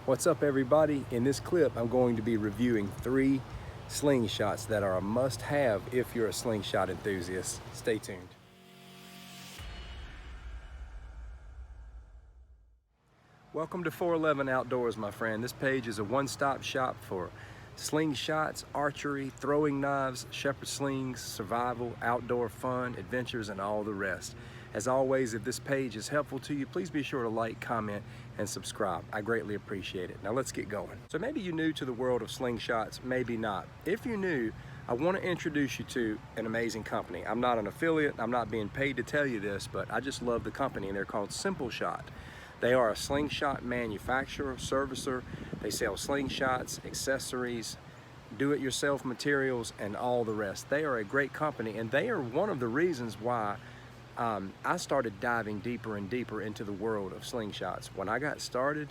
What's up, everybody? In this clip, I'm going to be reviewing 3 slingshots that are a must-have if you're a slingshot enthusiast. Stay tuned. Welcome to 411 Outdoors, my friend. This page is a one-stop shop for slingshots, archery, throwing knives, shepherd slings, survival, outdoor fun, adventures, and all the rest. As always, if this page is helpful to you, please be sure to like, comment, and subscribe. I greatly appreciate it. Now let's get going. So maybe you're new to the world of slingshots, maybe not. If you're new, I want to introduce you to an amazing company. I'm not an affiliate, I'm not being paid to tell you this, but I just love the company, and they're called Simpleshot. They are a slingshot manufacturer, servicer. They sell slingshots, accessories, do-it-yourself materials, and all the rest. They are a great company, and they are one of the reasons why I started diving deeper and deeper into the world of slingshots. When I got started,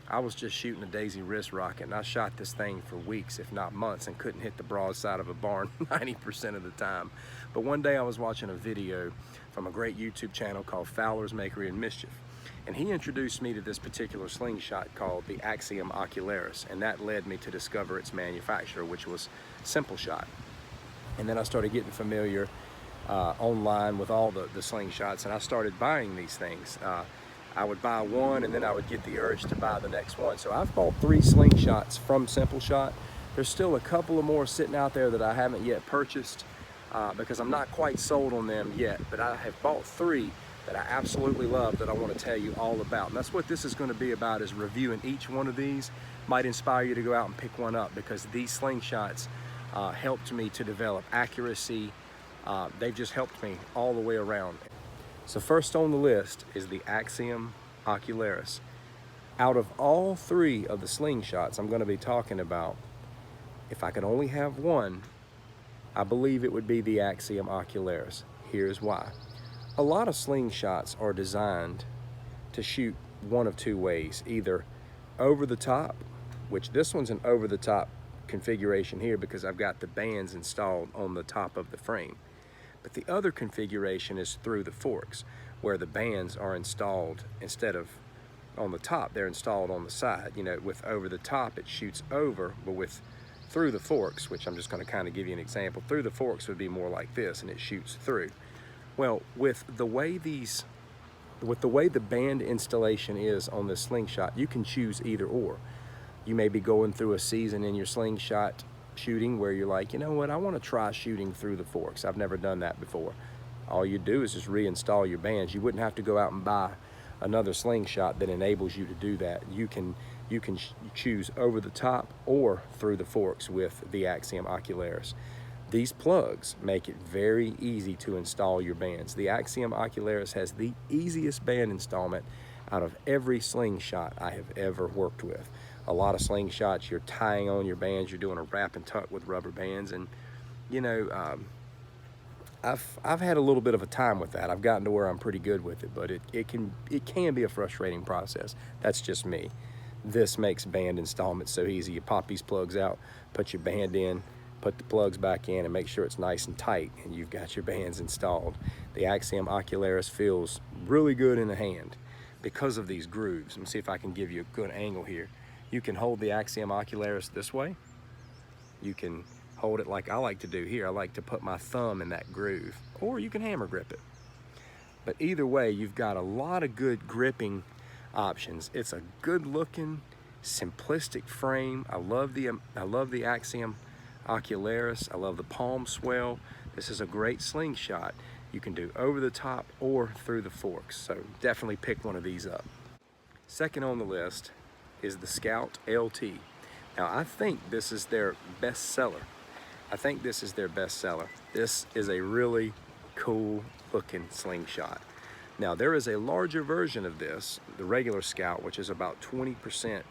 I was just shooting a daisy wrist rocket, and I shot this thing for weeks, if not months, and couldn't hit the broadside of a barn 90% of the time. But one day I was watching a video from a great YouTube channel called Fowler's Makery and Mischief, and he introduced me to this particular slingshot called the Axial Ocularis, and that led me to discover its manufacturer, which was Simpleshot. And then I started getting familiar online with all the slingshots, and I started buying these things. I would buy one, and then I would get the urge to buy the next one. So I've bought 3 slingshots from Simpleshot. There's still a couple of more sitting out there that I haven't yet purchased because I'm not quite sold on them yet, but I have bought 3 that I absolutely love that I want to tell you all about. And that's what this is going to be about, is reviewing each one of these. Might inspire you to go out and pick one up, because these slingshots helped me to develop accuracy. They've just helped me all the way around. So first on the list is the Axial Ocularis. Out of all 3 of the slingshots I'm going to be talking about, if I could only have one, I believe it would be the Axial Ocularis. Here's why. A lot of slingshots are designed to shoot one of 2 ways, either over the top, which this one's an over the top configuration here because I've got the bands installed on the top of the frame. But the other configuration is through the forks, where the bands are installed instead of on the top, they're installed on the side. You know, with over the top, it shoots over, but with through the forks, which I'm just going to kind of give you an example, through the forks would be more like this, and it shoots through. Well, with the way the band installation is on this slingshot, you can choose either or. You may be going through a season in your slingshot shooting where you're like, you know what, I want to try shooting through the forks. I've never done that before. All you do is just reinstall your bands. You wouldn't have to go out and buy another slingshot that enables you to do that. You can choose over the top or through the forks with the Axial Ocularis. These plugs make it very easy to install your bands. The Axial Ocularis has the easiest band installment out of every slingshot I have ever worked with. A lot of slingshots, you're tying on your bands, you're doing a wrap and tuck with rubber bands, and you know, I've had a little bit of a time with that. I've gotten to where I'm pretty good with it, but it can be a frustrating process. That's just me. This makes band installment so easy. You pop these plugs out, put your band in, put the plugs back in, and make sure it's nice and tight, and you've got your bands installed. The Axial Ocularis feels really good in the hand because of these grooves. Let me see if I can give you a good angle here. You can hold the Axial Ocularis this way. You can hold it like I like to do here. I like to put my thumb in that groove, or you can hammer grip it. But either way, you've got a lot of good gripping options. It's a good looking, simplistic frame. I love the Axial Ocularis. I love the palm swell. This is a great slingshot. You can do over the top or through the forks, so definitely pick one of these up. Second on the list is the Scout LT. Now, I think this is their best seller. This is a really cool looking slingshot. Now, there is a larger version of this, the regular Scout, which is about 20%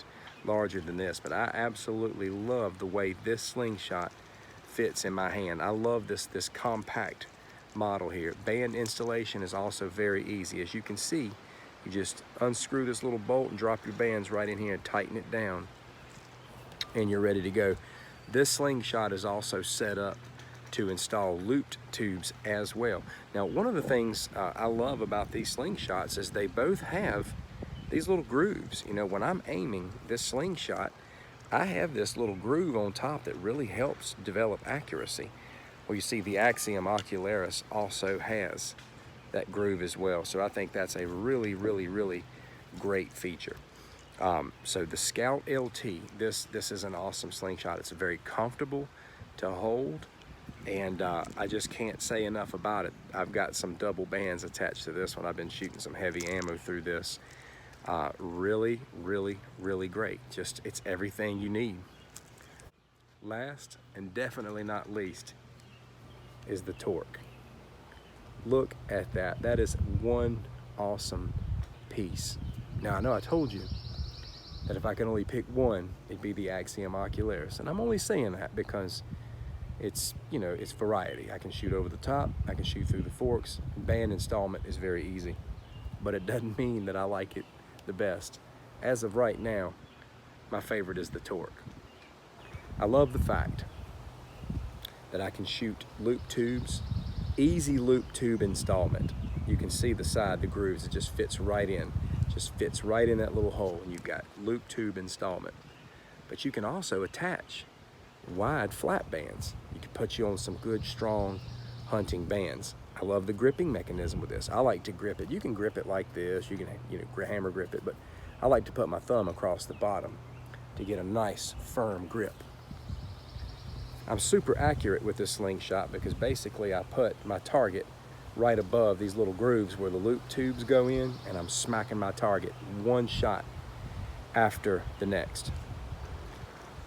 larger than this, but I absolutely love the way this slingshot fits in my hand. I love this compact model here. Band installation is also very easy. As you can see, you just unscrew this little bolt and drop your bands right in here and tighten it down, and you're ready to go. This slingshot is also set up to install looped tubes as well. Now, one of the things I love about these slingshots is they both have these little grooves. You know, when I'm aiming this slingshot, I have this little groove on top that really helps develop accuracy. Well, you see the Axial Ocularis also has that groove as well. So I think that's a really, really, really great feature. So the Scout LT, this is an awesome slingshot. It's very comfortable to hold, and I just can't say enough about it. I've got some double bands attached to this one. I've been shooting some heavy ammo through this. Really, really, really great. Just, it's everything you need. Last and definitely not least is the torque. Look at that. That is one awesome piece. Now, I know I told you that if I can only pick one, it'd be the Axial Ocularis. And I'm only saying that because it's, you know, it's variety. I can shoot over the top, I can shoot through the forks. Band installment is very easy, but it doesn't mean that I like it the best. As of right now, my favorite is the torque. I love the fact that I can shoot loop tubes, easy loop tube installment. You can see the side, the grooves, it just fits right in. Just fits right in that little hole, and you've got loop tube installment. But you can also attach wide flat bands. You can put you on some good strong hunting bands. I love the gripping mechanism with this. I like to grip it. You can grip it like this, you can, you know, hammer grip it, but I like to put my thumb across the bottom to get a nice firm grip. I'm super accurate with this slingshot because basically I put my target right above these little grooves where the loop tubes go in, and I'm smacking my target one shot after the next.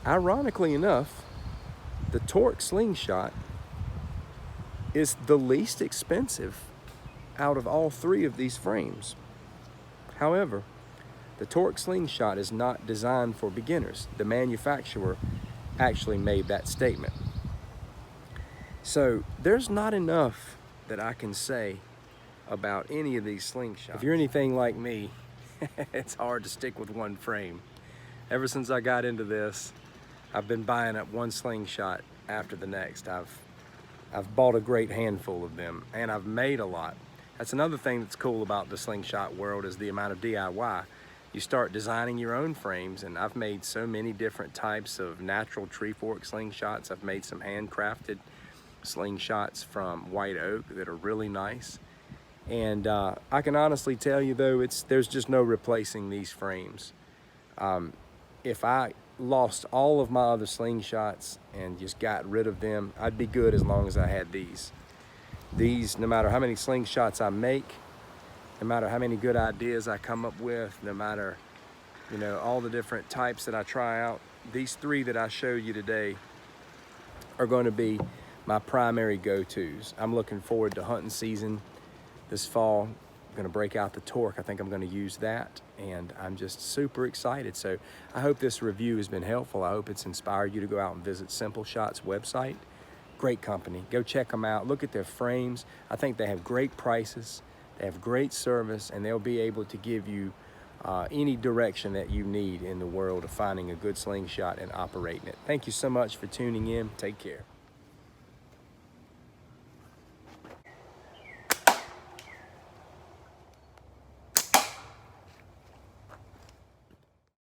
Ironically enough, the Torque slingshot is the least expensive out of all three of these frames. However, the Torque slingshot is not designed for beginners. The manufacturer actually made that statement. So there's not enough that I can say about any of these slingshots. If you're anything like me, it's hard to stick with one frame. Ever since I got into this, I've been buying up one slingshot after the next. I've bought a great handful of them, and I've made a lot. That's another thing that's cool about the slingshot world, is the amount of DIY. You start designing your own frames, and I've made so many different types of natural tree fork slingshots. I've made some handcrafted slingshots from white oak that are really nice. And I can honestly tell you though, there's just no replacing these frames. If I lost all of my other slingshots and just got rid of them, I'd be good as long as I had these. These, no matter how many slingshots I make, no matter how many good ideas I come up with, no matter, you know, all the different types that I try out, these three that I showed you today are going to be my primary go-tos. I'm looking forward to hunting season this fall. I'm gonna break out the Torque. I think I'm gonna use that, and I'm just super excited. So I hope this review has been helpful. I hope it's inspired you to go out and visit Simpleshot's website. Great company, go check them out. Look at their frames. I think they have great prices, they have great service, and they'll be able to give you any direction that you need in the world of finding a good slingshot and operating it. Thank you so much for tuning in. Take care.